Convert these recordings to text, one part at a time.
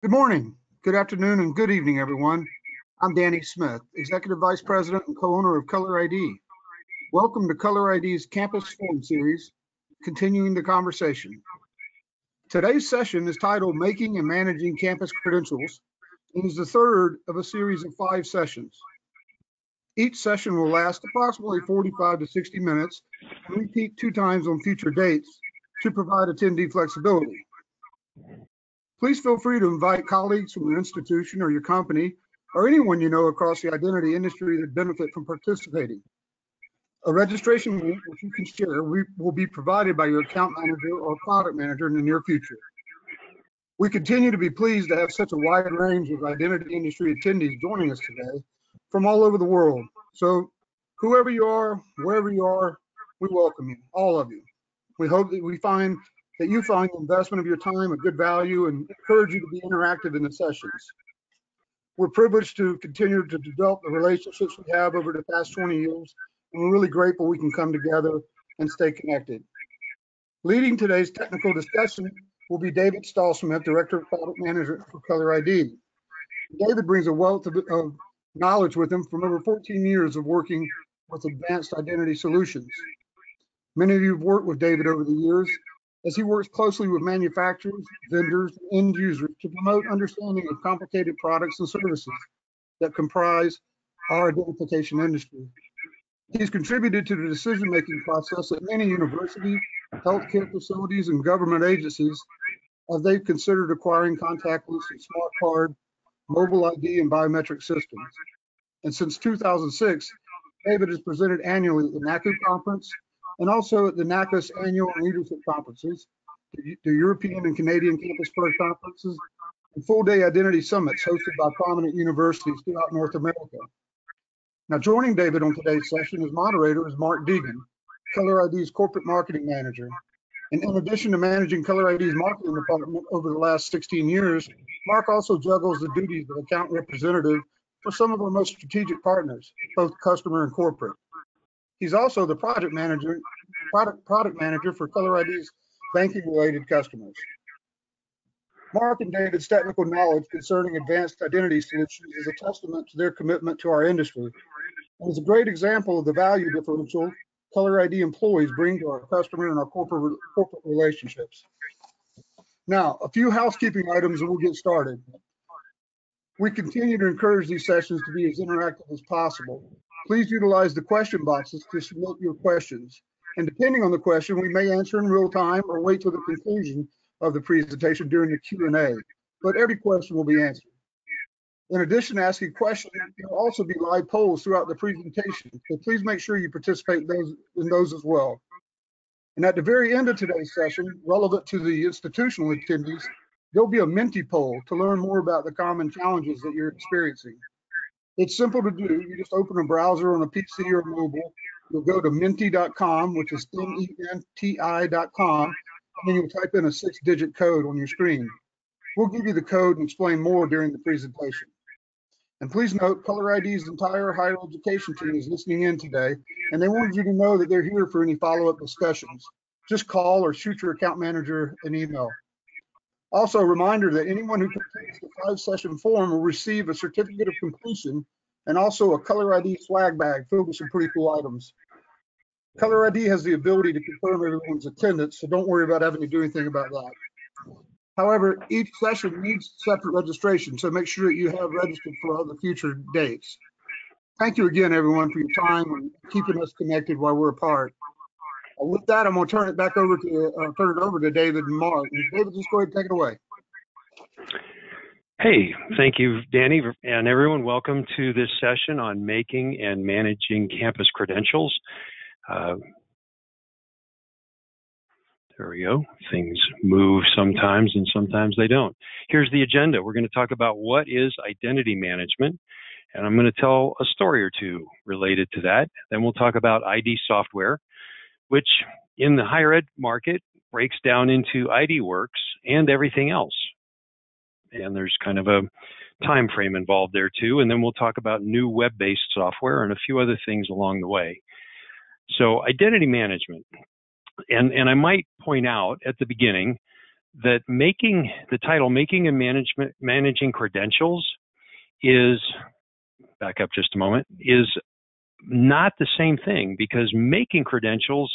Good morning, good afternoon, and good evening, everyone. I'm Danny Smith, Executive Vice President and co-owner of Color ID. Welcome to Color ID's Campus Forum Series, continuing the conversation. Today's session is titled Making and Managing Campus Credentials and is the third of a series of 5 sessions. Each session will last approximately 45 to 60 minutes and repeat 2 times on future dates to provide attendee flexibility. Please feel free to invite colleagues from your institution or your company or anyone you know across the identity industry that benefit from participating. A registration link which you can share will be provided by your account manager or product manager in the near future. We continue to be pleased to have such a wide range of identity industry attendees joining us today from all over the world. So whoever you are, wherever you are, we welcome you, all of you. We hope that you find the investment of your time a good value and encourage you to be interactive in the sessions. We're privileged to continue to develop the relationships we have over the past 20 years, and we're really grateful we can come together and stay connected. Leading today's technical discussion will be David Stallsmith, Director of Product Management for Color ID. David brings a wealth of knowledge with him from over 14 years of working with advanced identity solutions. Many of you have worked with David over the years as he works closely with manufacturers, vendors, and end users to promote understanding of complicated products and services that comprise our identification industry. He's contributed to the decision-making process at many universities, healthcare facilities, and government agencies as they've considered acquiring contactless and smart card, mobile ID, and biometric systems. And since 2006, David has presented annually at the NACU conference and also at the NACUS annual leadership conferences, the European and Canadian Campus First conferences, and full-day identity summits hosted by prominent universities throughout North America. Now, joining David on today's session as moderator is Mark Deegan, Color ID's corporate marketing manager. And in addition to managing Color ID's marketing department over the last 16 years, Mark also juggles the duties of account representative for some of our most strategic partners, both customer and corporate. He's also the product manager for Color ID's banking-related customers. Mark and David's technical knowledge concerning advanced identity solutions is a testament to their commitment to our industry and is a great example of the value differential Color ID employees bring to our customer and our corporate relationships. Now, a few housekeeping items and we'll get started. We continue to encourage these sessions to be as interactive as possible. Please utilize the question boxes to submit your questions. And depending on the question, we may answer in real time or wait till the conclusion of the presentation during the Q&A, but every question will be answered. In addition to asking questions, there will also be live polls throughout the presentation, so please make sure you participate in those as well. And at the very end of today's session, relevant to the institutional attendees, there'll be a Menti poll to learn more about the common challenges that you're experiencing. It's simple to do. You just open a browser on a PC or mobile. You'll go to menti.com, which is menti.com, and then you'll type in a 6-digit code on your screen. We'll give you the code and explain more during the presentation. And please note, Color ID's entire higher education team is listening in today, and they wanted you to know that they're here for any follow-up discussions. Just call or shoot your account manager an email. Also, a reminder that anyone who completes the 5-session form will receive a certificate of completion and also a Color ID swag bag filled with some pretty cool items. Color ID has the ability to confirm everyone's attendance, so don't worry about having to do anything about that. However, each session needs separate registration, so make sure that you have registered for all the future dates. Thank you again, everyone, for your time and keeping us connected while we're apart. With that, I'm going to turn it over to David and Mark. And David, just go ahead and take it away. Hey, thank you, Danny, and everyone. Welcome to this session on making and managing campus credentials. There we go. Things move sometimes and sometimes they don't. Here's the agenda. We're going to talk about what is identity management, and I'm going to tell a story or two related to that. Then we'll talk about ID software, which in the higher ed market breaks down into IDWorks and everything else. And there's kind of a time frame involved there too. And then we'll talk about new web-based software and a few other things along the way. So identity management. And I might point out at the beginning that the title Making and Managing Credentials is, back up just a moment, is not the same thing, because making credentials,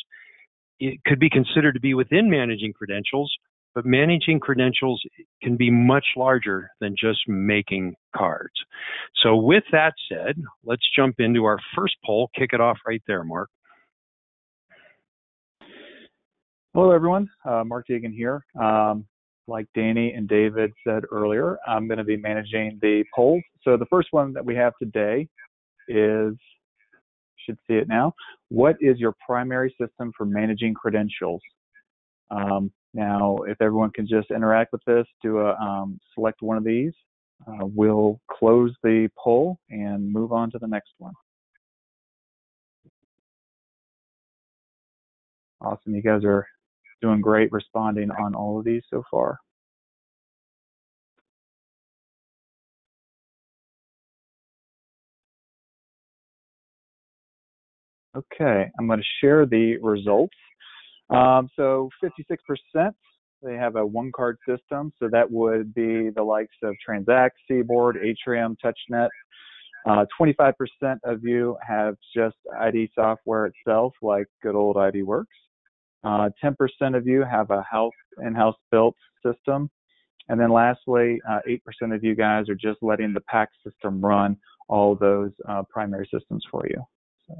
it could be considered to be within managing credentials, but managing credentials can be much larger than just making cards. So with that said, let's jump into our first poll. Kick it off right there, Mark. Hello, everyone. Mark Deegan here. Like Danny and David said earlier, I'm going to be managing the polls. So the first one that we have today is, should see it now. What is your primary system for managing credentials? Now, if everyone can just interact with this, select one of these. We'll close the poll and move on to the next one. Awesome. You guys are doing great responding on all of these so far. Okay, I'm going to share the results. So 56%, they have a OneCard system. So that would be the likes of Transact, Seaboard, Atrium, TouchNet. 25% of you have just ID software itself, like good old IDWorks. 10% of you have a in-house built system. And then lastly, 8% of you guys are just letting the PAC system run all those primary systems for you. So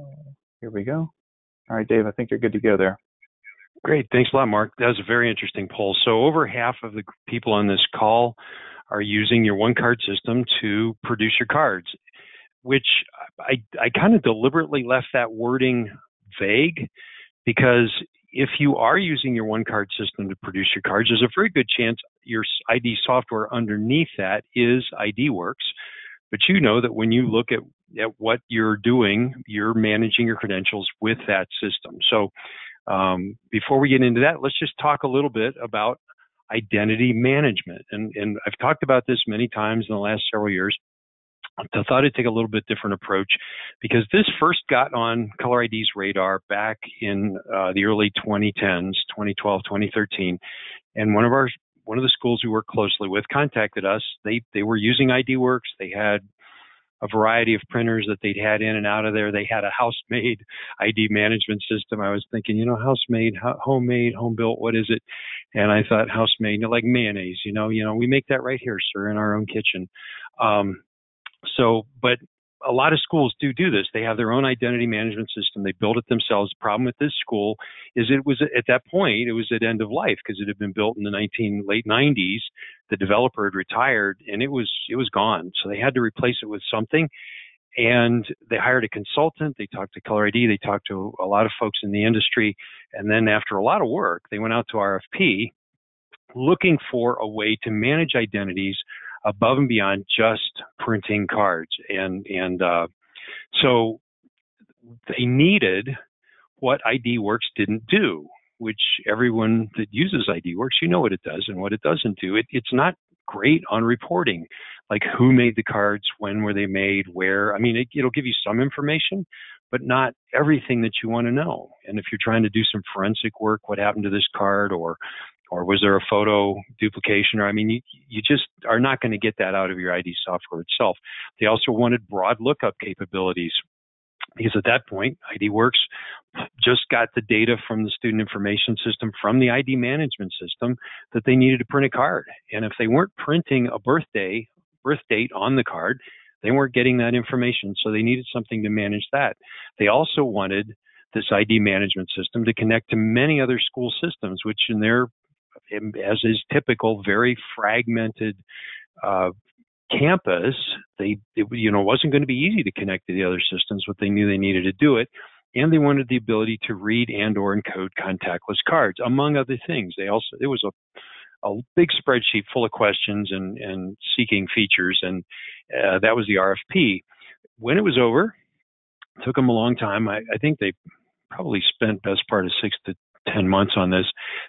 here we go. All right, Dave, I think you're good to go there. Great. Thanks a lot, Mark. That was a very interesting poll. So over half of the people on this call are using your OneCard system to produce your cards, which I kind of deliberately left that wording vague, because if you are using your OneCard system to produce your cards, there's a very good chance your ID software underneath that is IDWorks. But you know that when you look at what you're doing, you're managing your credentials with that system. So before we get into that, let's just talk a little bit about identity management. And I've talked about this many times in the last several years. I thought I'd take a little bit different approach, because this first got on Color ID's radar back in the early 2010s, 2012, 2013. And one of the schools we work closely with contacted us. They were using IDWorks. They had a variety of printers that they'd had in and out of there. They had a house-made ID management system. I was thinking, house-made, homemade, home-built, what is it? And I thought house-made, like mayonnaise, we make that right here, sir, in our own kitchen. But a lot of schools do this. They have their own identity management system. They build it themselves. The problem with this school is it was at that point, it was at end of life, because it had been built in the late 90s. The developer had retired and it was gone. So they had to replace it with something. And they hired a consultant. They talked to Color ID. They talked to a lot of folks in the industry. And then after a lot of work, they went out to RFP looking for a way to manage identities above and beyond just printing cards. So they needed what IDWorks didn't do, which everyone that uses IDWorks, what it does and what it doesn't do. It's not great on reporting, like who made the cards, when were they made, where. I mean, it'll give you some information, but not everything that you want to know. And if you're trying to do some forensic work, what happened to this card, or was there a photo duplication? Or, you just are not going to get that out of your ID software itself. They also wanted broad lookup capabilities, because at that point, IDWorks just got the data from the student information system, from the ID management system, that they needed to print a card. And if they weren't printing a birth date on the card, they weren't getting that information. So they needed something to manage that. They also wanted this ID management system to connect to many other school systems, which in their, as is typical, very fragmented campus, it wasn't going to be easy to connect to the other systems, but they knew they needed to do it. And they wanted the ability to read and or encode contactless cards, among other things. It was a big spreadsheet full of questions and seeking features, and that was the RFP. When it was over, it took them a long time. I think they probably spent best part of 6 to 10 months on this.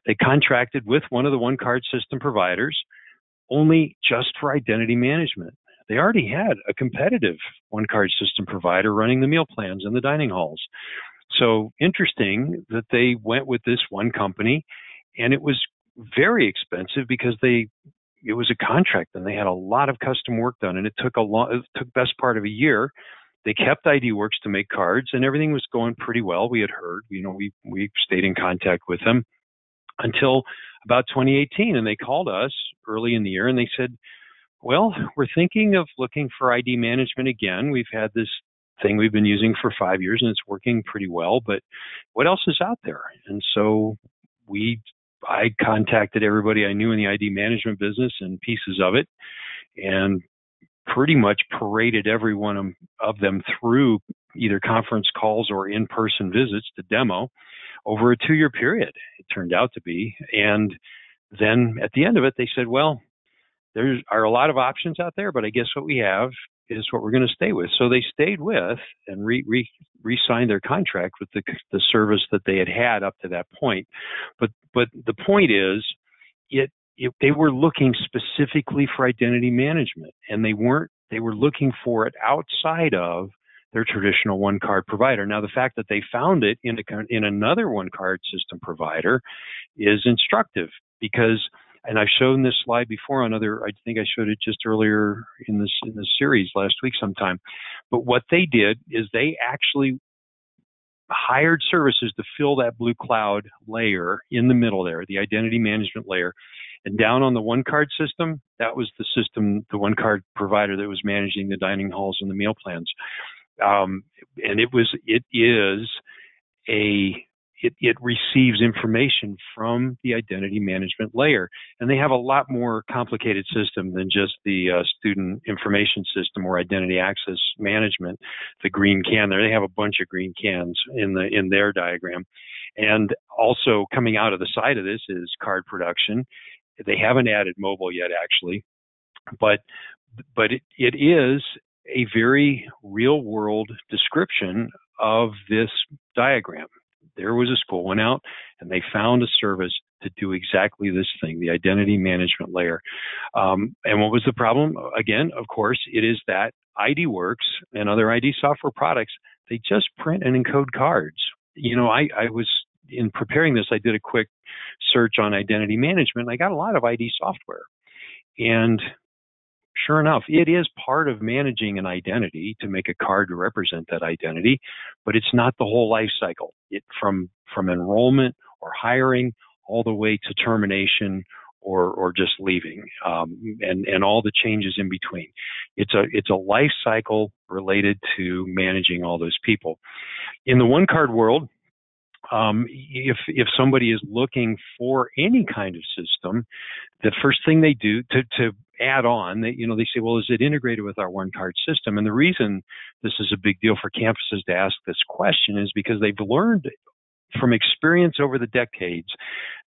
They contracted with one of the OneCard system providers only just for identity management. They already had a competitive OneCard system provider running the meal plans and the dining halls. So interesting that they went with this one company, and it was very expensive because it was a contract and they had a lot of custom work done, and it took best part of a year. They kept IDWorks to make cards, and everything was going pretty well. We had heard, we stayed in contact with them until about 2018, and they called us early in the year and they said, well, we're thinking of looking for ID management again. We've had this thing we've been using for 5 years and it's working pretty well, but what else is out there? And so I contacted everybody I knew in the ID management business and pieces of it, and pretty much paraded every one of them through either conference calls or in-person visits to demo over a 2-year period, it turned out to be. And then at the end of it, they said, well, there are a lot of options out there, but I guess what we have is what we're going to stay with. So they stayed with and re-signed their contract with the service that they had up to that point. But the point is, they were looking specifically for identity management, and they were looking for it outside of their traditional OneCard provider. Now, the fact that they found it in another OneCard system provider is instructive, because, and I've shown this slide before on I think I showed it just earlier in this series last week sometime. But what they did is they actually hired services to fill that blue cloud layer in the middle there, the identity management layer. And down on the OneCard system, that was the system, the OneCard provider that was managing the dining halls and the meal plans. And it receives information from the identity management layer. And they have a lot more complicated system than just the student information system or identity access management, the green can there. They have a bunch of green cans in their diagram. And also coming out of the side of this is card production. They haven't added mobile yet, actually, but it is a very real world description of this diagram. There was a school went out and they found a service to do exactly this thing, the identity management layer. And what was the problem? Again, of course, it is that IDWorks and other ID software products, they just print and encode cards. I was, in preparing this, I did a quick search on identity management. I got a lot of ID software. And sure enough, it is part of managing an identity to make a card to represent that identity, but it's not the whole life cycle. From enrollment or hiring all the way to termination or just leaving, and all the changes in between. It's a life cycle related to managing all those people. In the OneCard world, if somebody is looking for any kind of system, the first thing they do to add on, they say, well, is it integrated with our OneCard system? And the reason this is a big deal for campuses to ask this question is because they've learned from experience over the decades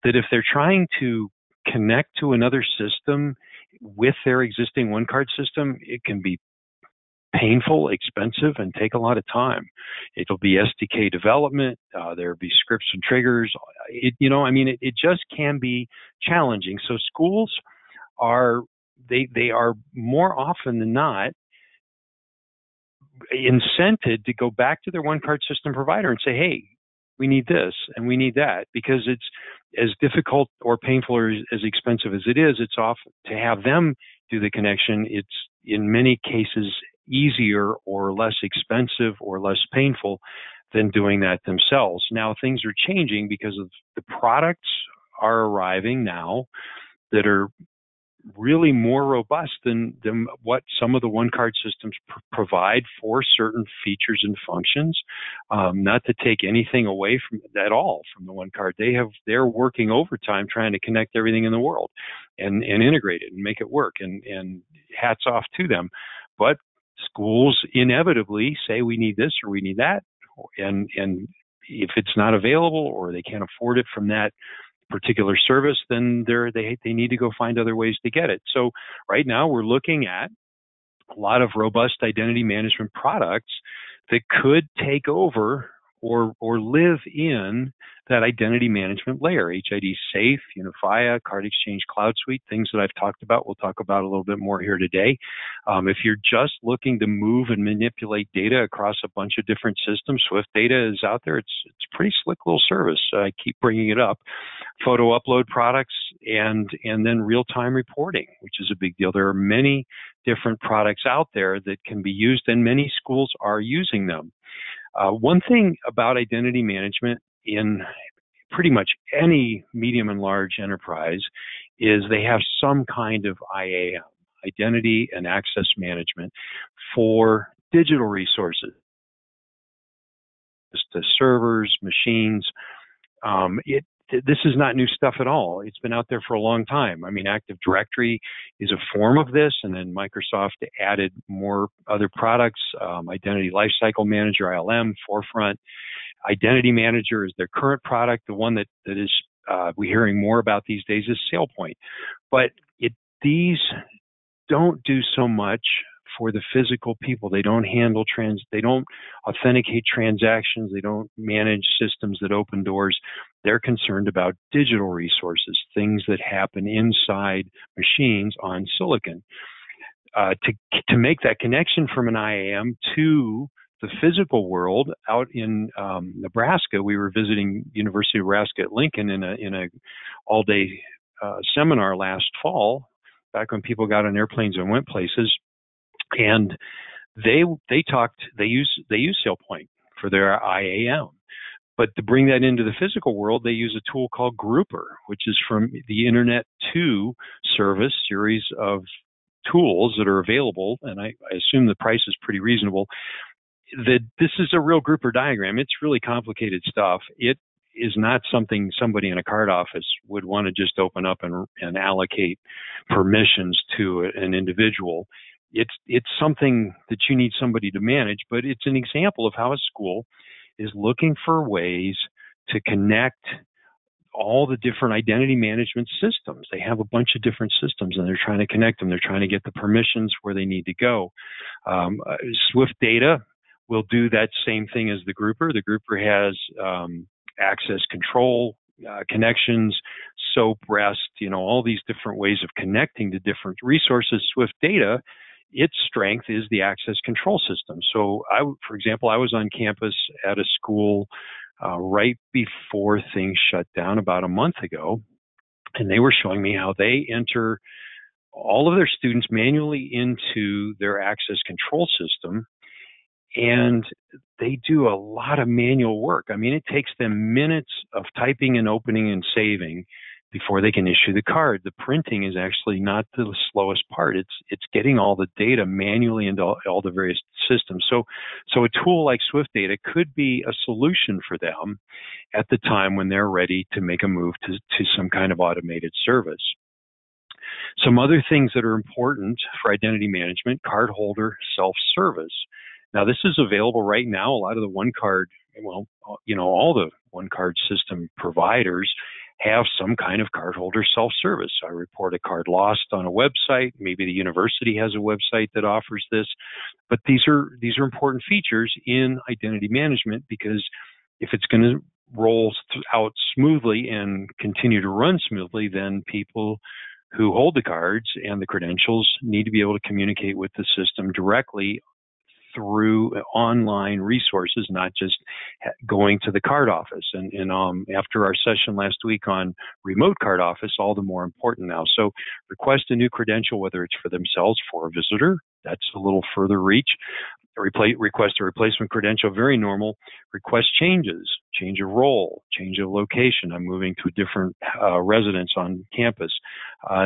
that if they're trying to connect to another system with their existing OneCard system, it can be painful, expensive, and take a lot of time. It'll be SDK development. There'll be scripts and triggers. It just can be challenging. So schools they are more often than not incented to go back to their OneCard system provider and say, hey, we need this and we need that, because it's as difficult or painful or as expensive as it is, it's often to have them do the connection. It's in many cases easier or less expensive or less painful than doing that themselves. Now things are changing because of the products are arriving now that are really more robust than what some of the OneCard systems provide for certain features and functions. Not to take anything away from at all from the OneCard. They're working overtime trying to connect everything in the world and integrate it and make it work, and hats off to them. But schools inevitably say we need this or we need that, and if it's not available or they can't afford it from that particular service, then they need to go find other ways to get it. So right now we're looking at a lot of robust identity management products that could take over or live in that identity management layer. HID Safe, Unify, CARDEXCHANGE Cloud Suite, things that I've talked about. We'll talk about a little bit more here today. If you're just looking to move and manipulate data across a bunch of different systems, SWIFTData is out there. It's a pretty slick little service. I keep bringing it up. Photo upload products and then real-time reporting, which is a big deal. There are many different products out there that can be used, and many schools are using them. One thing about identity management in pretty much any medium and large enterprise is they have some kind of IAM, identity and access management, for digital resources, the servers, machines. This is not new stuff at all. It's been out there for a long time. I mean, Active Directory is a form of this, and then Microsoft added more other products, Identity Lifecycle Manager, ILM, Forefront. Identity Manager is their current product. The one that is we're hearing more about these days is SailPoint. But these don't do so much for the physical people. They don't handle they don't authenticate transactions. They don't manage systems that open doors. They're concerned about digital resources, things that happen inside machines on silicon. To make that connection from an IAM to the physical world, out in Nebraska, we were visiting University of Nebraska at Lincoln in a all-day seminar last fall, back when people got on airplanes and went places. And they use SailPoint for their IAM, but to bring that into the physical world, they use a tool called Grouper, which is from the Internet 2 service series of tools that are available, and I assume the price is pretty reasonable. This is a real grouper diagram. It's really complicated stuff. It is not something somebody in a card office would want to just open up and allocate permissions to an individual. It's something that you need somebody to manage, but it's an example of how a school is looking for ways to connect all the different identity management systems. They have a bunch of different systems, and they're trying to connect them. They're trying to get the permissions where they need to go. SWIFTData will do that same thing as the grouper. The grouper has access control, connections, SOAP, REST, all these different ways of connecting to different resources. SWIFTData, its strength is the access control system. So for example, I was on campus at a school right before things shut down about a month ago, and they were showing me how they enter all of their students manually into their access control system, and they do a lot of manual work. I mean, it takes them minutes of typing and opening and saving before they can issue the card. The printing is actually not the slowest part. It's getting all the data manually into all the various systems. So a tool like SWIFTData could be a solution for them at the time when they're ready to make a move to some kind of automated service. Some other things that are important for identity management: cardholder self-service. Now, this is available right now. A lot of the OneCard, all the OneCard system providers have some kind of cardholder self-service. I report a card lost on a website. Maybe the university has a website that offers this. But these are important features in identity management, because if it's going to roll out smoothly and continue to run smoothly, then people who hold the cards and the credentials need to be able to communicate with the system directly through online resources, not just going to the card office. And after our session last week on remote card office, all the more important now. So request a new credential, whether it's for themselves, for a visitor. That's a little further reach. Request a replacement credential, very normal. Request changes, change of role, change of location. I'm moving to a different residence on campus.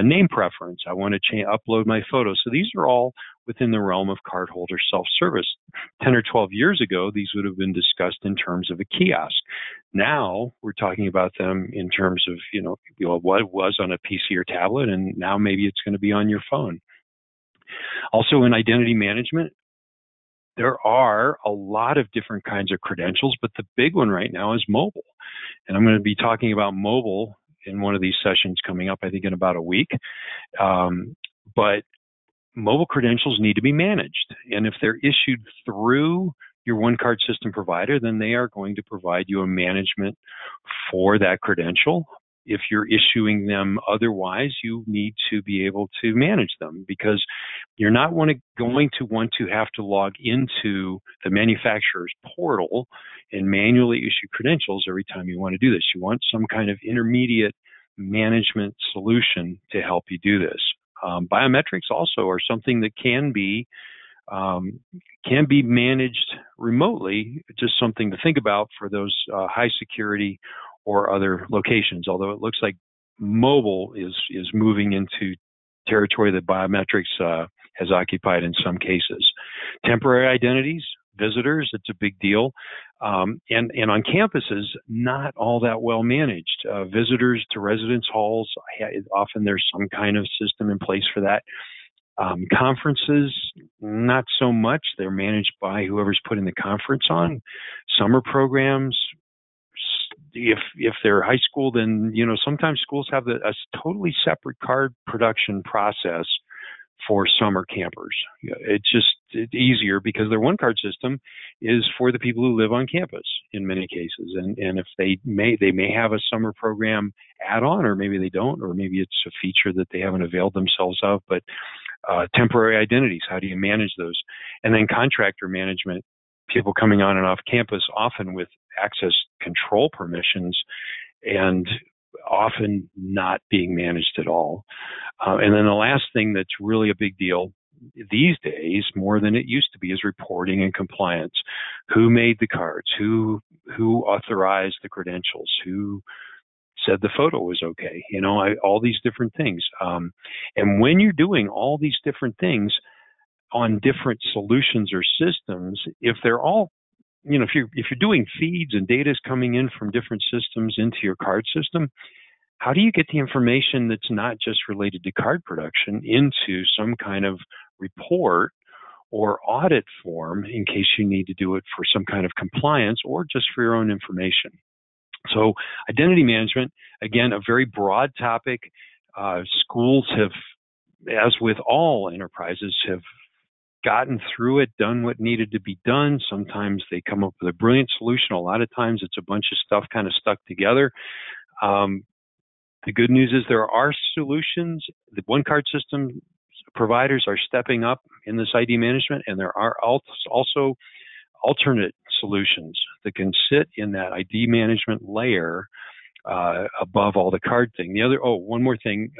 Name preference, I want to upload my photos. So these are all within the realm of cardholder self-service. 10 or 12 years ago, these would have been discussed in terms of a kiosk. Now we're talking about them in terms of, what was on a PC or tablet, and now maybe it's going to be on your phone. Also, in identity management, there are a lot of different kinds of credentials, but the big one right now is mobile. And I'm going to be talking about mobile in one of these sessions coming up, I think in about a week. But mobile credentials need to be managed. And if they're issued through your OneCard system provider, then they are going to provide you a management for that credential. If you're issuing them otherwise, you need to be able to manage them, because you're not going to want to have to log into the manufacturer's portal and manually issue credentials every time you want to do this. You want some kind of intermediate management solution to help you do this. Biometrics also are something that can be managed remotely. Just something to think about for those high security or other locations, although it looks like mobile is moving into territory that biometrics has occupied in some cases. Temporary identities, visitors, it's a big deal. And on campuses, not all that well managed. Visitors to residence halls, often there's some kind of system in place for that. Conferences, not so much. They're managed by whoever's putting the conference on. Summer programs, if they're high school, then sometimes schools have a totally separate card production process for summer campers. It's easier because their OneCard system is for the people who live on campus in many cases, and if they may have a summer program add-on, or maybe they don't, or maybe it's a feature that they haven't availed themselves of. But temporary identities, how do you manage those? And then contractor management, people coming on and off campus, often with access control permissions, and often not being managed at all. And then the last thing that's really a big deal these days, more than it used to be, is reporting and compliance. Who made the cards? Who authorized the credentials? Who said the photo was okay? All these different things. And when you're doing all these different things on different solutions or systems, if they're all, if you're doing feeds and data is coming in from different systems into your card system, how do you get the information that's not just related to card production into some kind of report or audit form in case you need to do it for some kind of compliance or just for your own information? So identity management, again, a very broad topic. Schools have, as with all enterprises, have gotten through it, done what needed to be done. Sometimes they come up with a brilliant solution. A lot of times it's a bunch of stuff kind of stuck together. The good news is there are solutions. The OneCard system providers are stepping up in this ID management, and there are also alternate solutions that can sit in that ID management layer above all the card thing. One more thing,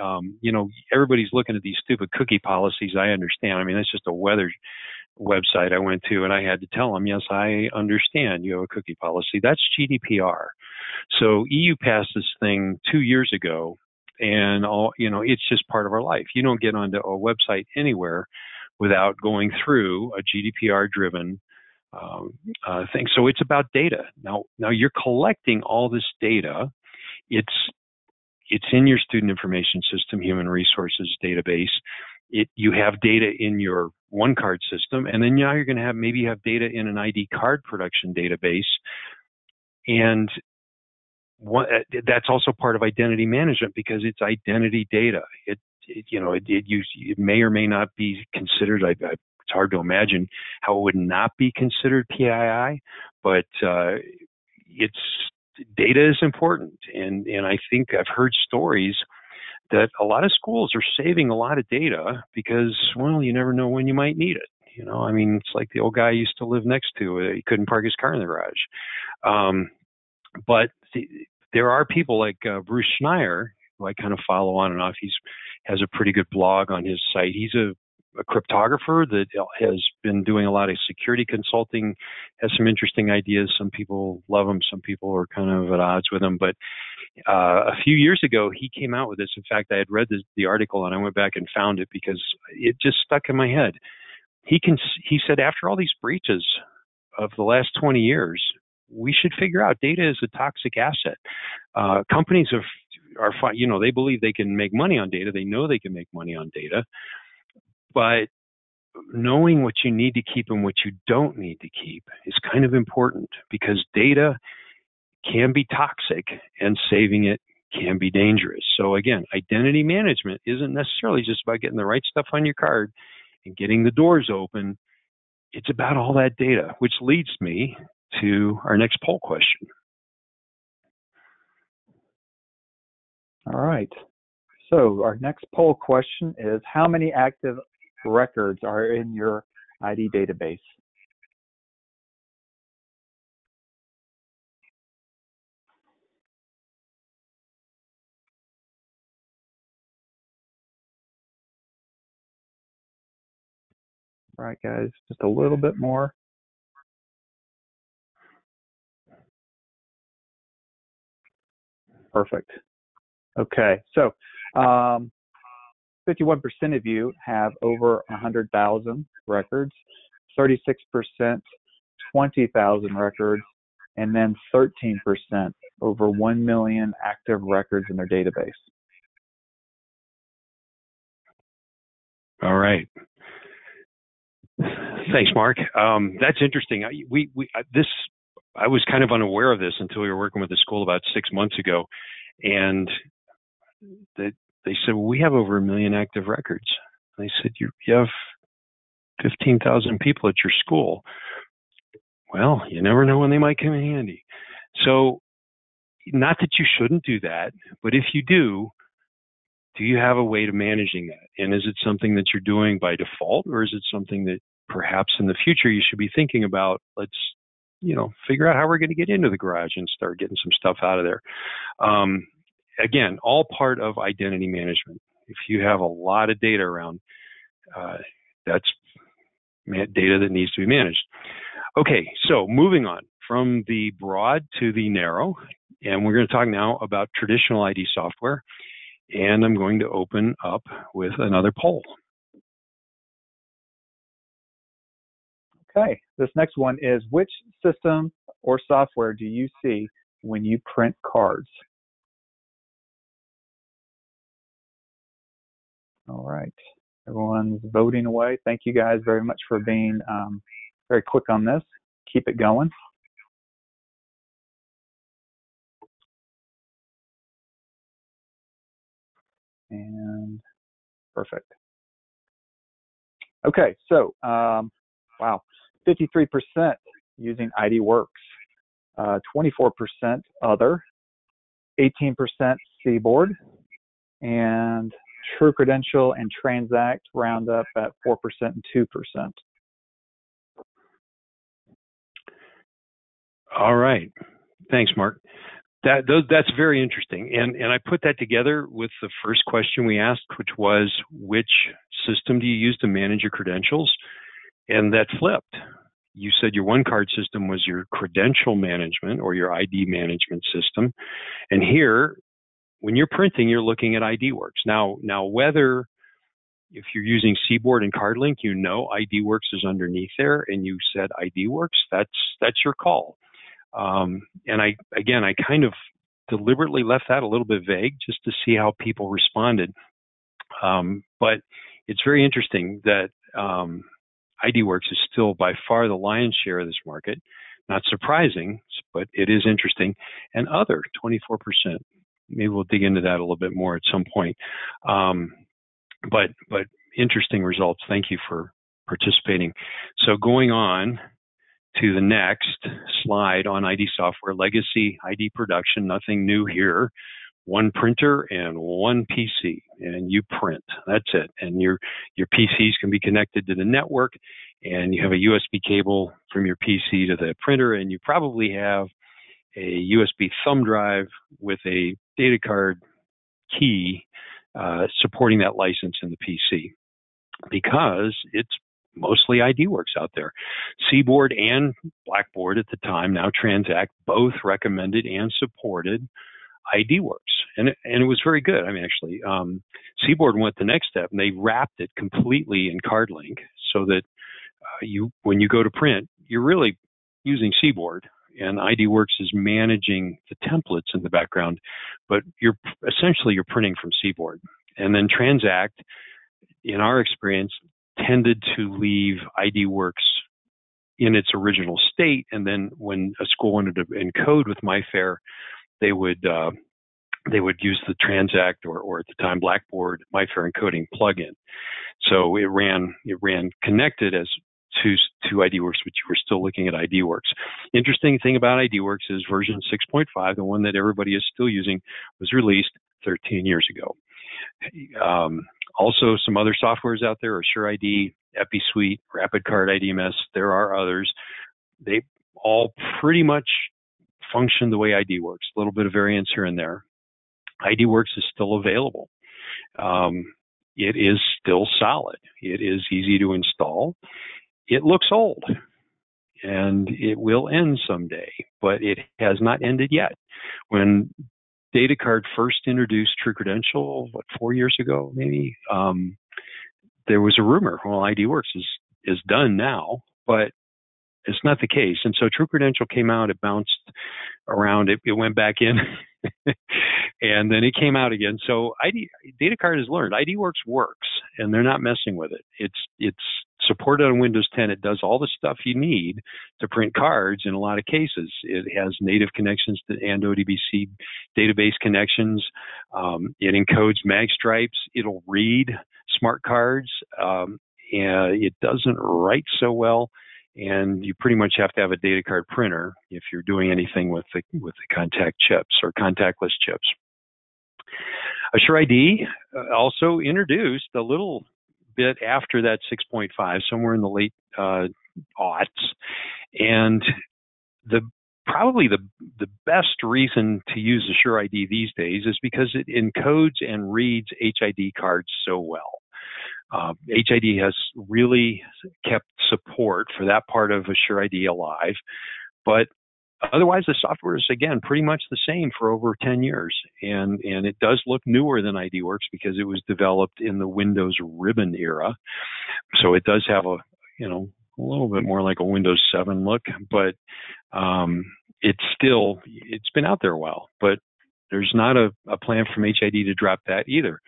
everybody's looking at these stupid cookie policies. I understand. I mean, that's just a weather website I went to, and I had to tell them, yes, I understand you have a cookie policy. That's GDPR. So EU passed this thing 2 years ago, and it's just part of our life. You don't get onto a website anywhere without going through a GDPR-driven thing. So it's about data. Now you're collecting all this data. It's in your student information system, human resources database. You have data in your OneCard system, and then now you're going to have data in an ID card production database, and that's also part of identity management because it's identity data. It may or may not be considered. It's hard to imagine how it would not be considered PII, but data is important, and I think I've heard stories that a lot of schools are saving a lot of data because, well, you never know when you might need it. It's like the old guy I used to live next to. He couldn't park his car in the garage. But there are people like Bruce Schneier, who I kind of follow on and off. He has a pretty good blog on his site. He's a cryptographer that has been doing a lot of security consulting, has some interesting ideas. Some people love him. Some people are kind of at odds with him. But a few years ago, he came out with this. In fact, I had read the article, and I went back and found it because it just stuck in my head. He said, after all these breaches of the last 20 years, we should figure out data is a toxic asset. Companies are fine. They believe they can make money on data. They know they can make money on data. But knowing what you need to keep and what you don't need to keep is kind of important because data can be toxic and saving it can be dangerous. So again, identity management isn't necessarily just about getting the right stuff on your card and getting the doors open. it's about all that data, which leads me to our next poll question. All right. So our next poll question is, how many active records are in your ID database? All right, guys, just a little bit more. Perfect. Okay, so 51% of you have over 100,000 records, 36% 20,000 records, and then 13% over 1 million active records in their database. All right. Thanks, Mark. That's interesting. I was kind of unaware of this until we were working with the school about 6 months ago, and they said, well, we have over 1 million active records. And I said, you have 15,000 people at your school. Well, you never know when they might come in handy. So, not that you shouldn't do that, but if you do you have a way to managing that? And is it something that you're doing by default, or is it something that perhaps in the future you should be thinking about? Let's, figure out how we're going to get into the garage and start getting some stuff out of there. Again, all part of identity management. If you have a lot of data around, that's data that needs to be managed. Okay, so moving on from the broad to the narrow, and we're going to talk now about traditional ID software. And I'm going to open up with another poll. Okay, this next one is, which system or software do you see when you print cards? All right, everyone's voting away. Thank you guys very much for being very quick on this. Keep it going. And perfect. Okay, so wow, 53% using IDWorks, 24% other, 18% CBORD, and TRUCREDENTIAL and Transact round up at 4% and 2%. All right, thanks, Mark. That's very interesting, and I put that together with the first question we asked, which was, which system do you use to manage your credentials? And that flipped. You said your ONECARD system was your credential management or your ID management system, and here, when you're printing, you're looking at IDWorks. Now whether if you're using CBORD and CardLink, IDWorks is underneath there, and you said IDWorks, that's your call. And I kind of deliberately left that a little bit vague just to see how people responded. But it's very interesting that IDWorks is still by far the lion's share of this market. Not surprising, but it is interesting. And other, 24%. Maybe we'll dig into that a little bit more at some point. But interesting results. Thank you for participating. So going on to the next slide on ID software, legacy ID production, nothing new here. One printer and one PC, and you print. That's it. And your PCs can be connected to the network, and you have a USB cable from your PC to the printer, and you probably have a USB thumb drive with a DATACARD key supporting that license in the PC, because it's mostly IDWorks out there. CBORD and Blackboard at the time, now Transact, both recommended and supported IDWorks, and it was very good. I mean, actually, CBORD went the next step, and they wrapped it completely in CardLink, so that when you go to print, you're really using CBORD, and IDWorks is managing the templates in the background, but you're printing from CBORD. And then Transact, in our experience, tended to leave IDWorks in its original state, and then when a school wanted to encode with MyFair, they would use the Transact or at the time Blackboard MyFair encoding plugin. So it ran connected as to IDWorks, but you were still looking at IDWorks. Interesting thing about IDWorks is version 6.5, the one that everybody is still using, was released 13 years ago. Also, some other softwares out there, ASUREID, EpiSuite, RapidCard, IDMS, there are others. They all pretty much function the way IDWorks, a little bit of variance here and there. IDWorks is still available. It is still solid. It is easy to install. It looks old, and it will end someday, but it has not ended yet. When DATACARD first introduced TRUCREDENTIAL, 4 years ago, maybe, there was a rumor, well, IDWorks is done now, but it's not the case. And so TRUCREDENTIAL came out, it bounced around, it went back in, and then it came out again. So DATACARD has learned IDWorks works, and they're not messing with it. It's supported on Windows 10. It does all the stuff you need to print cards in a lot of cases. It has native connections to and ODBC database connections. It encodes mag stripes. It'll read smart cards. And it doesn't write so well. And you pretty much have to have a DATACARD printer if you're doing anything with the contact chips or contactless chips. ASUREID also introduced a little bit after that 6.5, somewhere in the late aughts, and probably the best reason to use ASUREID these days is because it encodes and reads HID cards so well. HID has really kept support for that part of ASUREID alive, but otherwise the software is, again, pretty much the same for over 10 years, and it does look newer than IDWorks because it was developed in the Windows Ribbon era, so it does have a little bit more like a Windows 7 look, but it's been out there a while, but there's not a plan from HID to drop that either.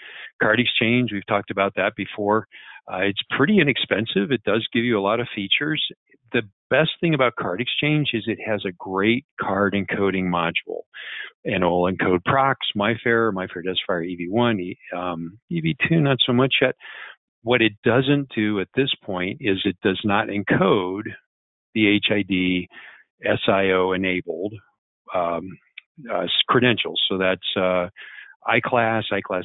CARDEXCHANGE, we've talked about that before. It's pretty inexpensive. It does give you a lot of features. The best thing about CARDEXCHANGE is it has a great card encoding module. And it will encode procs, MyFair, DesFire EV1, EV2, not so much yet. What it doesn't do at this point is it does not encode the HID SIO enabled credentials. So that's iClass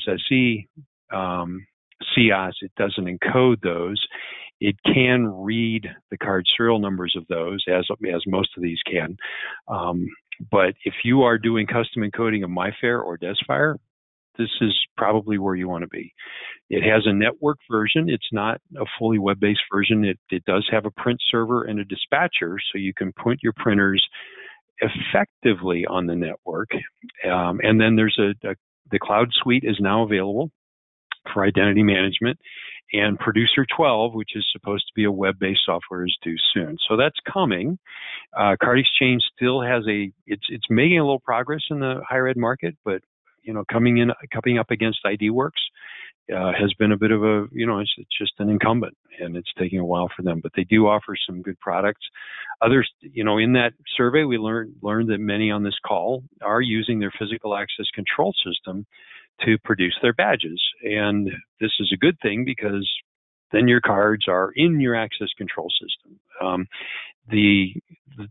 SE, CIOS. It doesn't encode those. It can read the card serial numbers of those, as most of these can. But if you are doing custom encoding of MyFair or DesFire, this is probably where you want to be. It has a network version. It's not a fully web-based version. It does have a print server and a dispatcher, so you can print your printers effectively on the network. And then there's the Cloud Suite is now available for identity management, and Producer 12, which is supposed to be a web-based software, is due soon. So that's coming. CARDEXCHANGE still has it's making a little progress in the higher ed market, but coming up against IDWorks has been a bit of a, it's just an incumbent, and it's taking a while for them. But they do offer some good products. Others, in that survey, we learned that many on this call are using their physical access control system to produce their badges. And this is a good thing because then your cards are in your access control system. The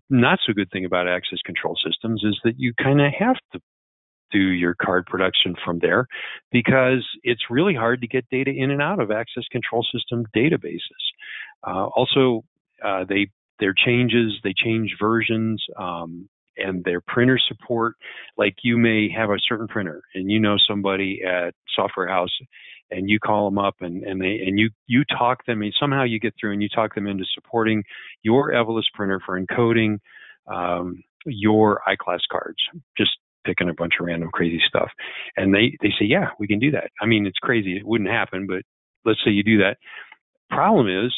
not so good thing about access control systems is that you kind of have to do your card production from there because it's really hard to get data in and out of access control system databases. Also, they change versions, and their printer support. Like you may have a certain printer and somebody at Software House, and you call them up and you talk them, and somehow you get through and you talk them into supporting your Evolus printer for encoding your iClass cards. Just picking a bunch of random crazy stuff. And they say, yeah, we can do that. I mean, it's crazy. It wouldn't happen, but let's say you do that. Problem is,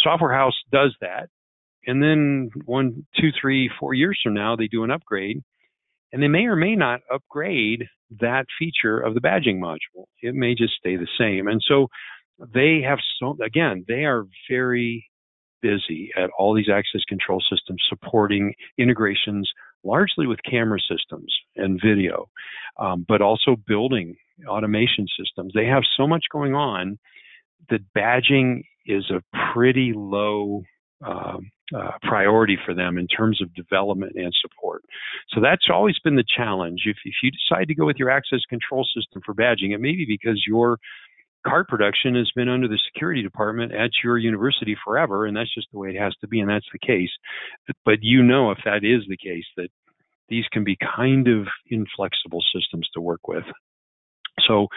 Software House does that. And then 1, 2, 3, 4 years from now, they do an upgrade. And they may or may not upgrade that feature of the badging module. It may just stay the same. And so they are very busy at all these access control systems supporting integrations largely with camera systems and video, but also building automation systems. They have so much going on that badging is a pretty low priority for them in terms of development and support. So that's always been the challenge. If you decide to go with your access control system for badging, it may be because your card production has been under the security department at your university forever, and that's just the way it has to be, and that's the case. But you know, if that is the case, that these can be kind of inflexible systems to work with. So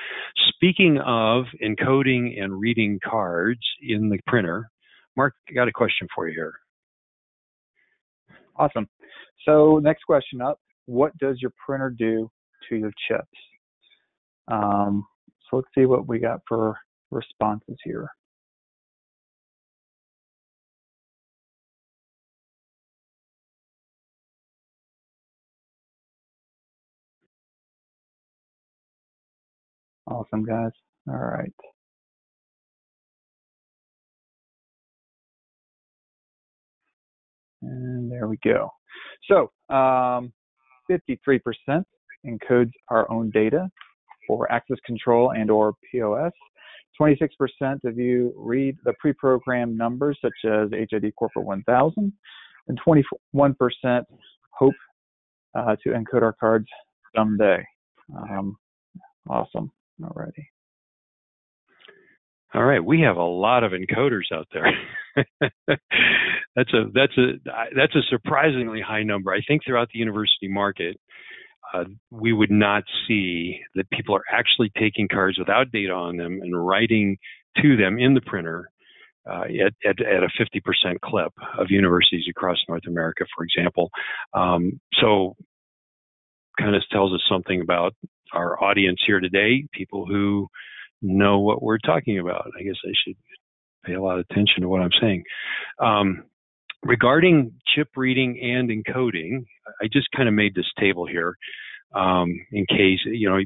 speaking of encoding and reading cards in the printer, Mark, I got a question for you here. Awesome. So next question up, what does your printer do to your chips? So let's see what we got for responses here. Awesome, guys. All right. And there we go. So 53% encodes our own data for access control and or POS. 26% of you read the pre-programmed numbers such as HID Corporate 1000, and 21% hope to encode our cards someday. Awesome. Alrighty. All right, we have a lot of encoders out there. That's a surprisingly high number. I think throughout the university market, we would not see that people are actually taking cards without data on them and writing to them in the printer at a 50% clip of universities across North America, for example. So kind of tells us something about our audience here today, people who know what we're talking about. I guess I should pay a lot of attention to what I'm saying. Regarding chip reading and encoding, I just kind of made this table here in case,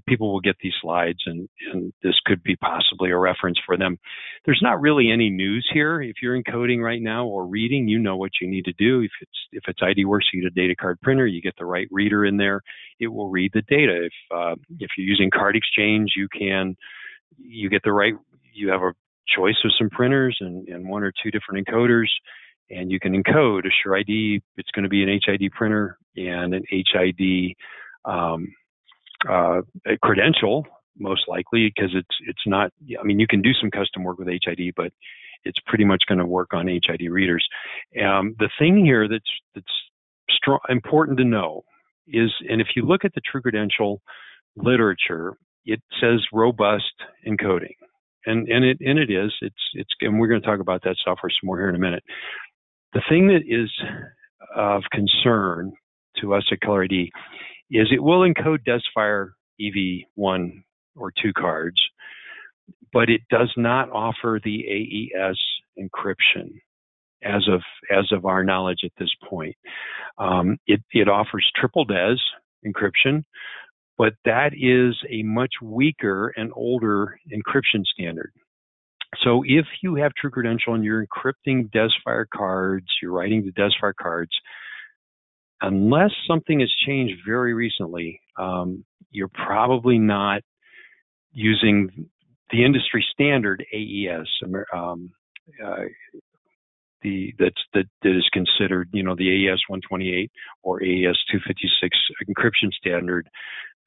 people will get these slides and this could be possibly a reference for them. There's not really any news here. If you're encoding right now or reading, you know what you need to do. If it's IDWorks, you get a DataCARD printer, you get the right reader in there, it will read the data. If you're using CARDEXCHANGE, you have a choice of some printers and one or two different encoders, and you can encode ASUREID. It's going to be an HID printer and an HID a credential, most likely, because it's not, you can do some custom work with HID, but it's pretty much going to work on HID readers. The thing here that's important to know is, and if you look at the TRUCREDENTIAL literature, it says robust encoding, and it is. And we're going to talk about that software some more here in a minute. The thing that is of concern to us at ColorID is it will encode DESFire EV1 or 2 cards, but it does not offer the AES encryption as of our knowledge at this point. It offers triple DES encryption, but that is a much weaker and older encryption standard. So if you have TRUCREDENTIAL and you're encrypting DESFire cards, you're writing the DESFire cards, unless something has changed very recently, you're probably not using the industry standard AES. That is considered, the AES 128 or AES 256 encryption standard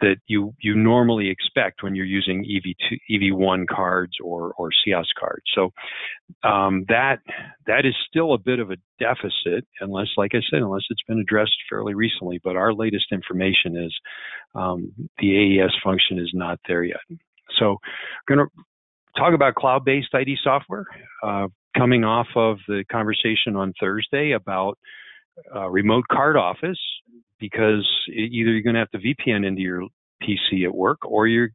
that you normally expect when you're using EV1 cards or CIAS cards. So that is still a bit of a deficit, unless it's been addressed fairly recently. But our latest information is the AES function is not there yet. So we're going to talk about cloud-based ID software, coming off of the conversation on Thursday about remote card office, because either you're going to have to VPN into your PC at work or you're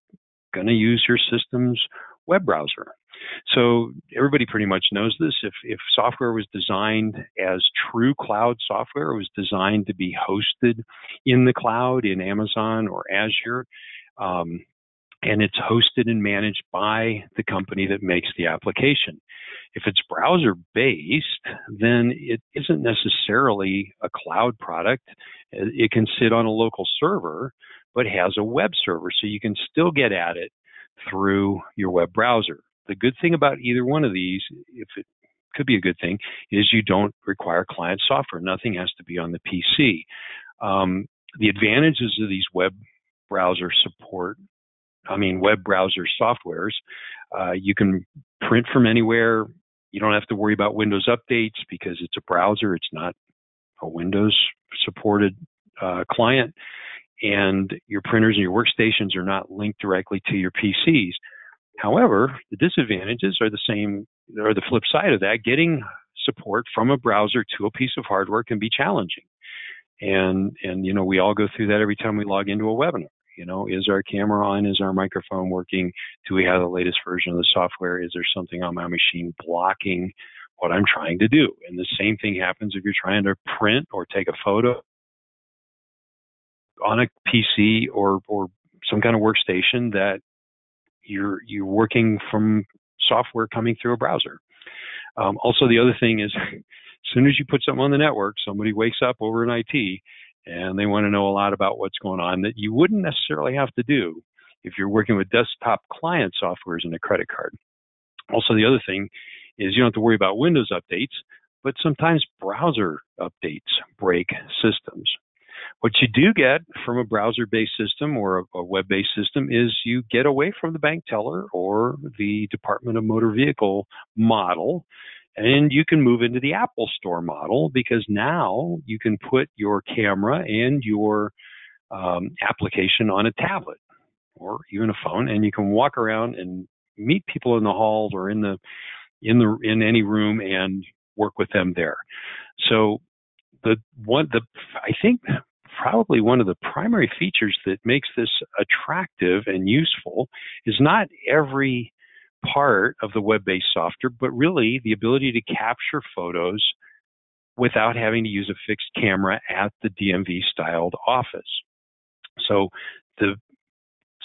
going to use your system's web browser. So everybody pretty much knows this. If software was designed as true cloud software, it was designed to be hosted in the cloud in Amazon or Azure, and it's hosted and managed by the company that makes the application. If it's browser-based, then it isn't necessarily a cloud product. It can sit on a local server, but has a web server, so you can still get at it through your web browser. the good thing about either one of these, if it could be a good thing, is you don't require client software. Nothing has to be on the PC. The advantages of these web browser softwares, you can print from anywhere. You don't have to worry about Windows updates because it's a browser. It's not a Windows supported client, and your printers and your workstations are not linked directly to your PCs. However, the disadvantages are the same, or the flip side of that. Getting support from a browser to a piece of hardware can be challenging. And we all go through that every time we log into a webinar. Is our camera on? Is our microphone working? Do we have the latest version of the software? Is there something on my machine blocking what I'm trying to do? And the same thing happens if you're trying to print or take a photo on a PC or some kind of workstation that you're working from software coming through a browser. Also, the other thing is, as soon as you put something on the network, somebody wakes up over in IT and they want to know a lot about what's going on that you wouldn't necessarily have to do if you're working with desktop client softwares and a credit card. Also, the other thing is you don't have to worry about Windows updates, but sometimes browser updates break systems. What you do get from a browser-based system or a web-based system is you get away from the bank teller or the Department of Motor Vehicle model, and you can move into the Apple Store model, because now you can put your camera and your application on a tablet or even a phone, and you can walk around and meet people in the halls or in any room and work with them there. So I think probably one of the primary features that makes this attractive and useful is not every part of the web-based software, but really the ability to capture photos without having to use a fixed camera at the DMV-styled office. So the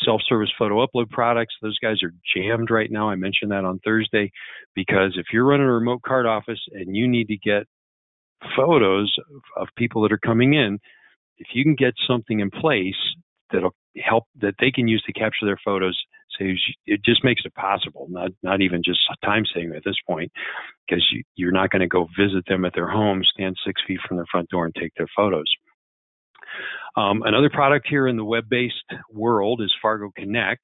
self-service photo upload products, those guys are jammed right now. I mentioned that on Thursday, because if you're running a remote card office and you need to get photos of people that are coming in, if you can get something in place that'll help, that they can use to capture their photos, so it just makes it possible, not even just time saving at this point, because you're not going to go visit them at their home, stand 6 feet from their front door and take their photos. Another product here in the web-based world is FARGO Connect.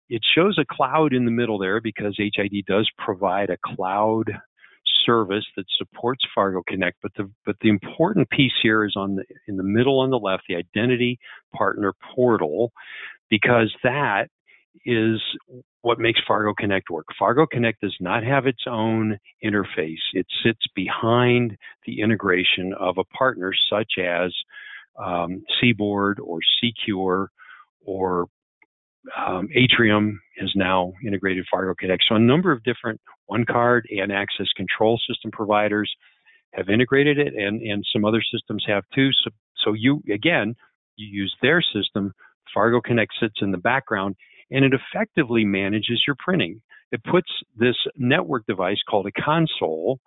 It shows a cloud in the middle there because HID does provide a cloud service that supports FARGO Connect, but the important piece here is in the middle on the left, the Identity Partner Portal, because that is what makes FARGO Connect work. FARGO Connect does not have its own interface. It sits behind the integration of a partner such as Seaboard or Secure or Atrium has now integrated FARGO Connect. So a number of different ONECARD and access control system providers have integrated it, and some other systems have too. So you use their system. FARGO Connect sits in the background, and it effectively manages your printing. It puts this network device called a console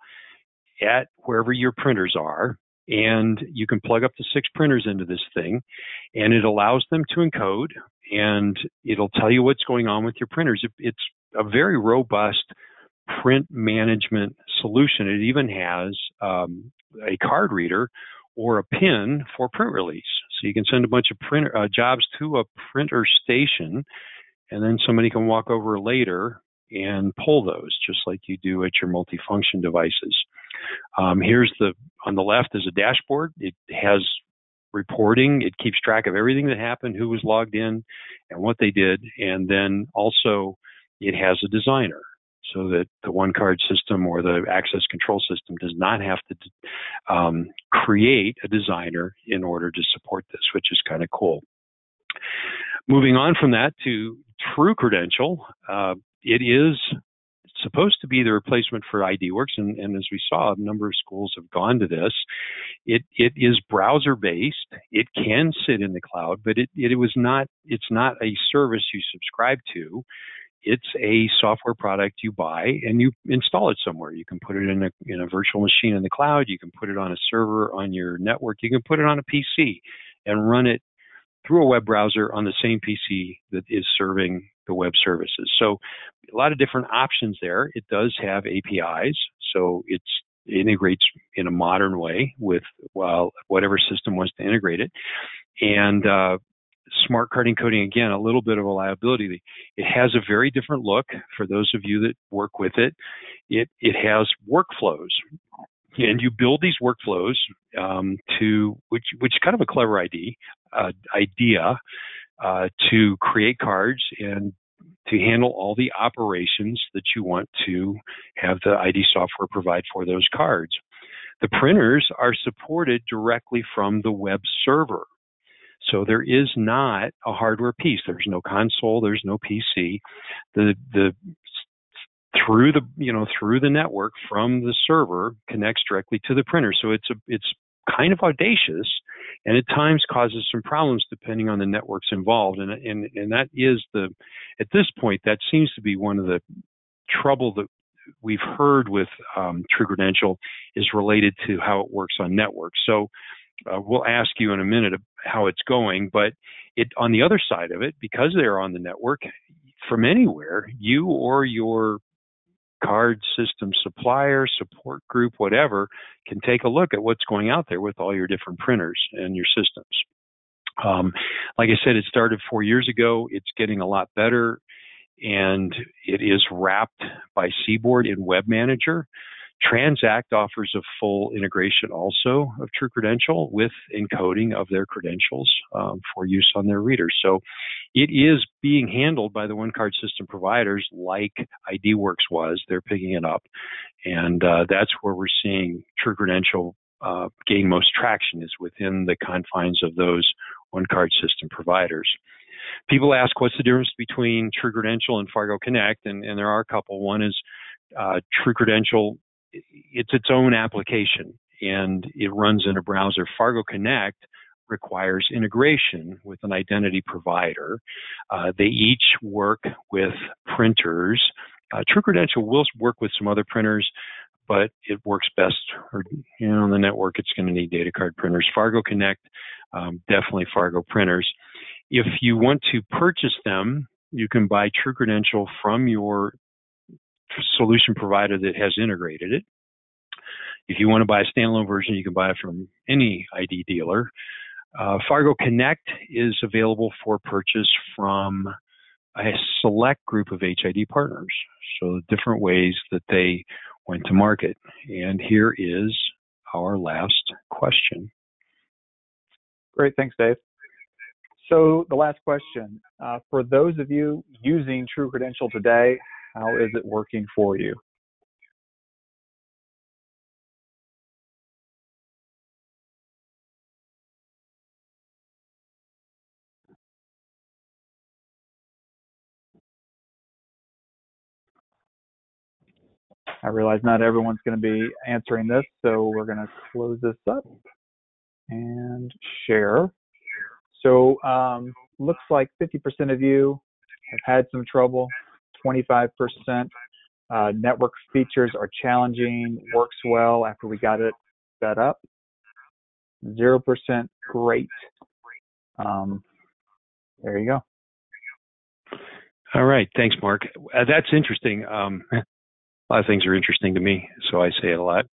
at wherever your printers are, and you can plug up to 6 printers into this thing, and it allows them to encode, and it'll tell you what's going on with your printers. It's a very robust print management solution. It even has a card reader or a pin for print release. So you can send a bunch of jobs to a printer station, and then somebody can walk over later and pull those, just like you do at your multifunction devices. On the left is a dashboard. It has reporting. It keeps track of everything that happened, who was logged in, and what they did. And then also it has a designer, so that the ONECARD system or the access control system does not have to create a designer in order to support this, which is kind of cool. Moving on from that to TRUCREDENTIal, it is supposed to be the replacement for IDWorks, and as we saw, a number of schools have gone to this. It is browser-based. It can sit in the cloud, but it's not a service you subscribe to. It's a software product you buy and you install it somewhere. You can put it in a virtual machine in the cloud. You can put it on a server on your network. You can put it on a PC and run it through a web browser on the same PC that is serving the web services. So a lot of different options there. It does have APIs, so it integrates in a modern way with whatever system wants to integrate it. And smart card encoding, again, a little bit of reliability. It has a very different look for those of you that work with it. It has workflows, and you build these workflows which is kind of a clever idea to create cards and to handle all the operations that you want to have the ID software provide for those cards. The printers are supported directly from the web server. So there is not a hardware piece. There's no console. There's no PC. Through the network from the server connects directly to the printer. So it's kind of audacious, and at times causes some problems depending on the networks involved. And that is at this point, that seems to be one of the trouble that we've heard with TRUCREDENTIAL is related to how it works on networks. So we'll ask you in a minute how it's going, but on the other side of it, because they're on the network from anywhere, you or your card system supplier, support group, whatever, can take a look at what's going out there with all your different printers and your systems. Like I said, it started 4 years ago. It's getting a lot better, and it is wrapped by Seaboard in Web Manager. Transact offers a full integration also of TRUCREDENTIAL with encoding of their credentials for use on their readers. So it is being handled by the ONECARD system providers like IDWorks was. They're picking it up. And that's where we're seeing TRUCREDENTIAL gain most traction, is within the confines of those ONECARD system providers. People ask, what's the difference between TRUCREDENTIAL and FARGO Connect? And there are a couple. One is TRUCREDENTIAL, it's its own application, and it runs in a browser. FARGO Connect requires integration with an identity provider. They each work with printers. TRUCREDENTIAL will work with some other printers, but it works best, on the network, it's going to need DATACARD printers. FARGO Connect, definitely FARGO printers. If you want to purchase them, you can buy TRUCREDENTIAL from your solution provider that has integrated it. If you want to buy a standalone version, you can buy it from any ID dealer. FARGO Connect is available for purchase from a select group of HID partners. So different ways that they went to market. And here is our last question. Great, thanks, Dave. So the last question, for those of you using TRUCREDENTIAL today, how is it working for you? I realize not everyone's going to be answering this, so we're going to close this up and share. So looks like 50% of you have had some trouble, 25% network features are challenging, works well after we got it set up, 0% great. There you go. All right, thanks, Mark. That's interesting. A lot of things are interesting to me, so I say it a lot.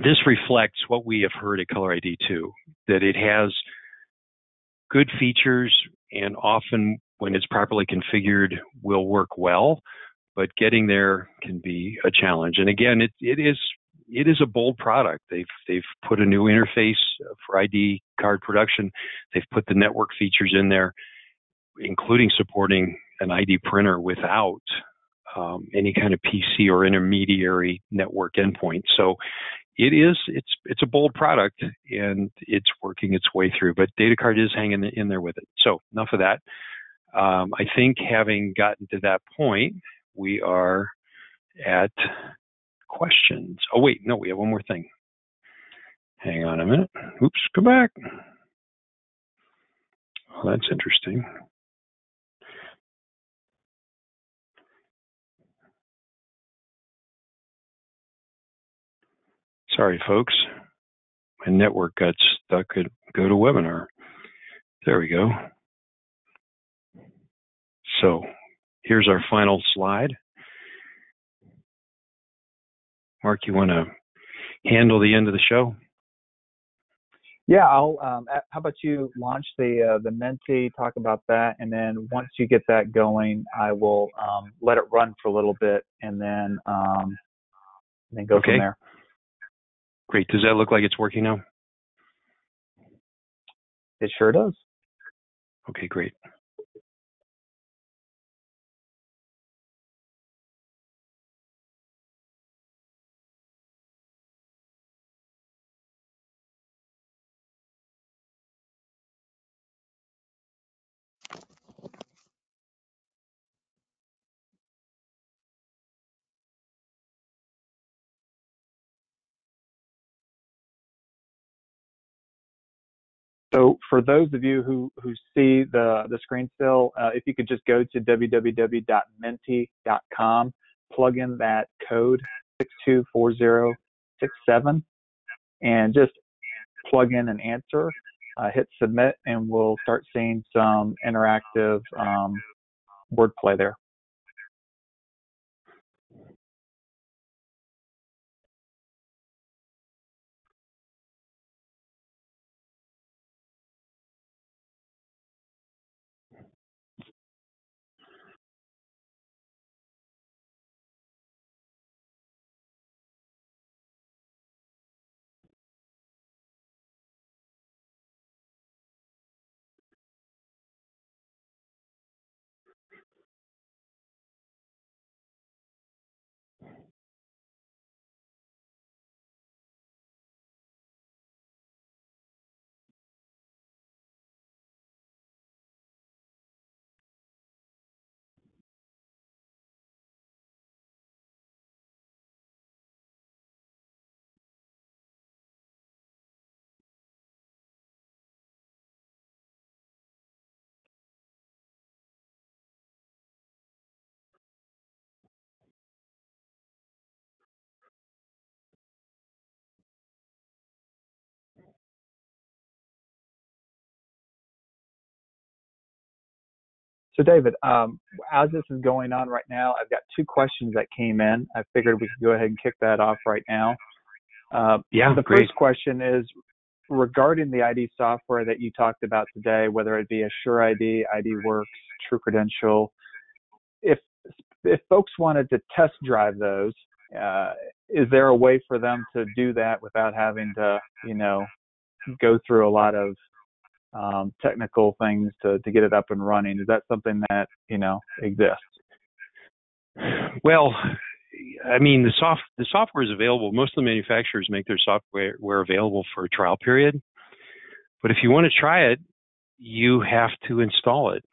This reflects what we have heard at Color ID too, that it has good features, and often when it's properly configured will work well, but getting there can be a challenge. And again, it is a bold product. They've put a new interface for ID card production. They've put the network features in there, including supporting an ID printer without any kind of PC or intermediary network endpoint. So it's a bold product, and it's working its way through, but DATACARD is hanging in there with it. So enough of that. I think having gotten to that point, we are at questions. Oh wait, no, we have one more thing. Hang on a minute. Oops, go back. Well, that's interesting. Sorry, folks. My network got stuck at go to webinar. There we go. So here's our final slide. Mark, you want to handle the end of the show? Yeah, I'll. How about you launch the Menti, talk about that, and then once you get that going, I will let it run for a little bit, and then go from there. Great. Does that look like it's working now? It sure does. Okay, great. So for those of you who see the screen still, if you could just go to www.menti.com, plug in that code 624067, and just plug in an answer, hit submit, and we'll start seeing some interactive wordplay there. So David, as this is going on right now, I've got two questions that came in. I figured we could go ahead and kick that off right now. The great. First question is regarding the ID software that you talked about today, whether it be ASUREID, IDWorks, TRUCREDENTIal. If folks wanted to test drive those, is there a way for them to do that without having to, go through a lot of technical things to get it up and running? Is that something that exists? Well, I mean, the software is available. Most of the manufacturers make their software available for a trial period. But if you want to try it, you have to install it.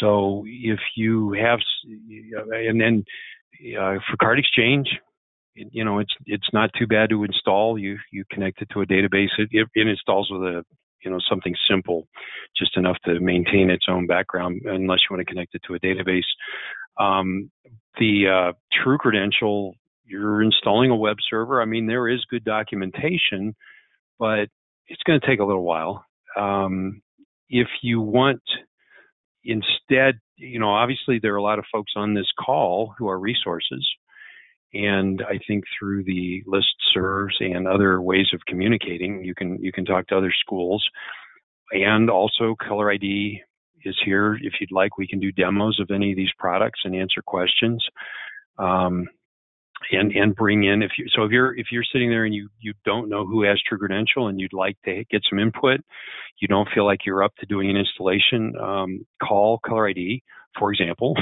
So if you have, and then for CARDEXCHANGE, it's not too bad to install. You connect it to a database. It installs with a something simple, just enough to maintain its own background, unless you want to connect it to a database. The TRUCREDENTIal, you're installing a web server. I mean, there is good documentation, but it's going to take a little while. If you want, instead, obviously there are a lot of folks on this call who are resources. And I think through the listservs and other ways of communicating, you can talk to other schools. And also Color ID is here. If you'd like, we can do demos of any of these products and answer questions. And bring in, if you're sitting there and you don't know who has TRUCREDENTIal and you'd like to get some input, you don't feel like you're up to doing an installation, call Color ID, for example,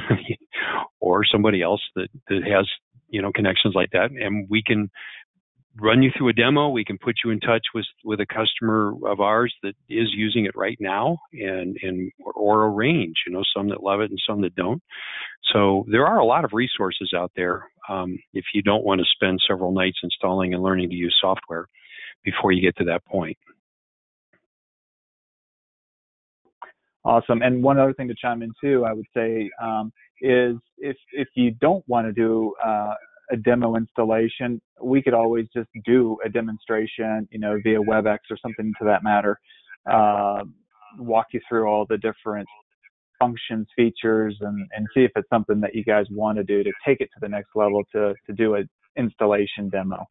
or somebody else that has connections like that, and we can run you through a demo. We can put you in touch with a customer of ours that is using it right now, or a range, some that love it and some that don't. So there are a lot of resources out there if you don't want to spend several nights installing and learning to use software before you get to that point. Awesome. And one other thing to chime in too, I would say, is if you don't want to do a demo installation, we could always just do a demonstration, via WebEx or something to that matter, walk you through all the different functions, features, and see if it's something that you guys want to do to take it to the next level to do an installation demo.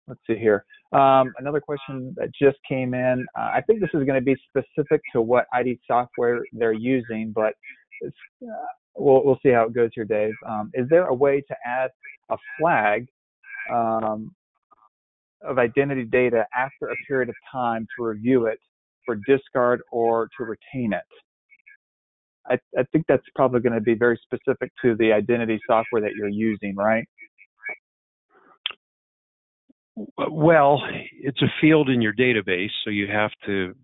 Let's see here. Another question that just came in. I think this is going to be specific to what ID software they're using, but we'll see how it goes here, Dave. Is there a way to add a flag of identity data after a period of time to review it for discard or to retain it? I think that's probably going to be very specific to the identity software that you're using, right? Well, it's a field in your database, so you have to,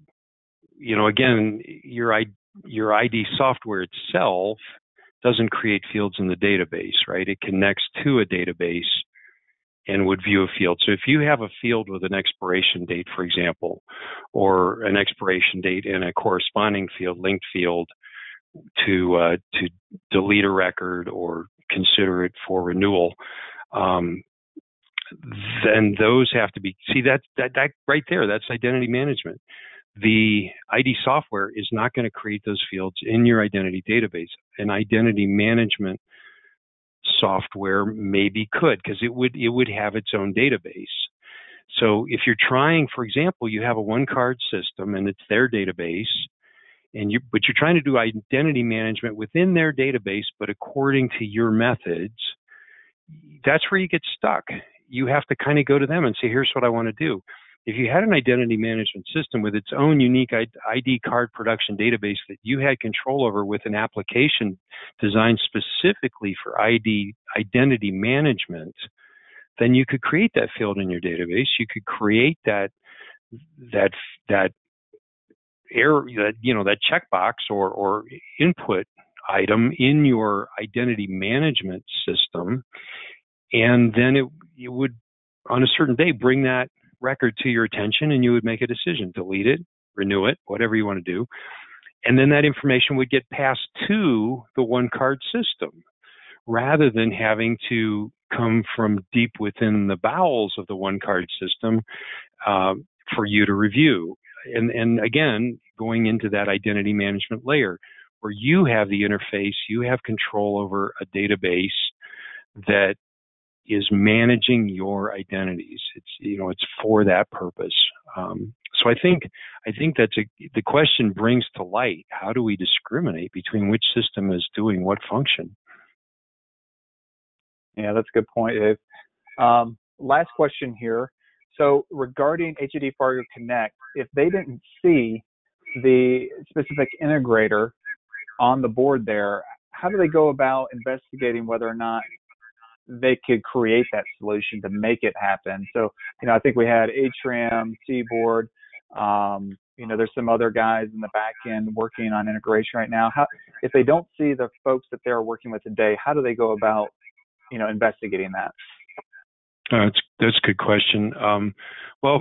again, your ID software itself doesn't create fields in the database, right? It connects to a database and would view a field. So if you have a field with an expiration date, for example, or an expiration date and a corresponding field, linked field to delete a record or consider it for renewal, then those have to be, that right there, that's identity management. The ID software is not going to create those fields in your identity database. An identity management software maybe could, because it would have its own database. So if you're trying, for example, you have a OneCard system and it's their database, but you're trying to do identity management within their database, but according to your methods, that's where you get stuck. You have to kind of go to them and say, here's what I want to do. If you had an identity management system with its own unique ID card production database that you had control over with an application designed specifically for identity management, then you could create that field in your database. You could create that error, that checkbox or input item in your identity management system, and then it would, on a certain day, bring that record to your attention, and you would make a decision: delete it, renew it, whatever you want to do. And then that information would get passed to the OneCard system, rather than having to come from deep within the bowels of the OneCard system for you to review. And again, going into that identity management layer, where you have the interface, you have control over a database that is managing your identities. It's for that purpose. So I think the question brings to light, how do we discriminate between which system is doing what function? Yeah, that's a good point, Dave. Last question here. So regarding HID Fargo Connect, if they didn't see the specific integrator on the board there, how do they go about investigating whether or not they could create that solution to make it happen? So, I think we had HRAM, Seaboard, there's some other guys in the back end working on integration right now. If they don't see the folks that they're working with today, how do they go about, investigating that? That's a good question. Well,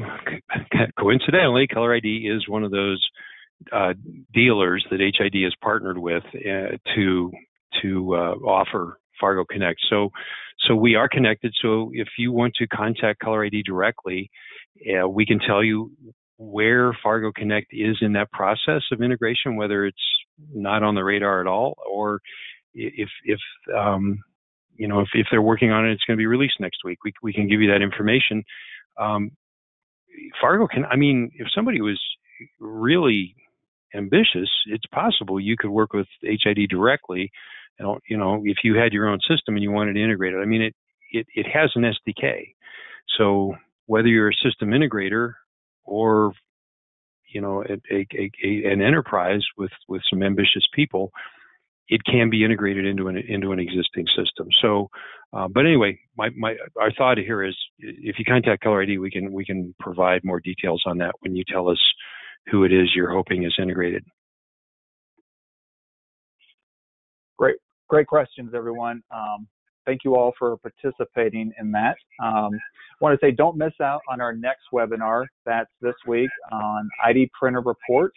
coincidentally, Color ID is one of those dealers that HID has partnered with to offer Fargo Connect. So we are connected. So if you want to contact Color ID directly, we can tell you where Fargo Connect is in that process of integration, whether it's not on the radar at all, or if they're working on it, it's going to be released next week. We can give you that information. Fargo if somebody was really ambitious, it's possible you could work with HID directly. If you had your own system and you wanted to integrate it, it has an SDK. So whether you're a system integrator or an enterprise with some ambitious people, it can be integrated into an existing system. So, but anyway, our thought here is, if you contact Color ID, we can provide more details on that when you tell us who it is you're hoping is integrated. Great questions, everyone. Thank you all for participating in that. I want to say, don't miss out on our next webinar. That's this week on ID Printer Report.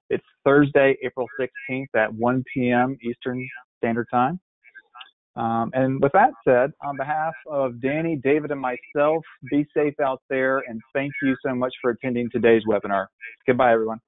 It's Thursday, April 16th at 1 p.m. Eastern Standard Time. And with that said, on behalf of Danny, David, and myself, be safe out there, and thank you so much for attending today's webinar. Goodbye, everyone.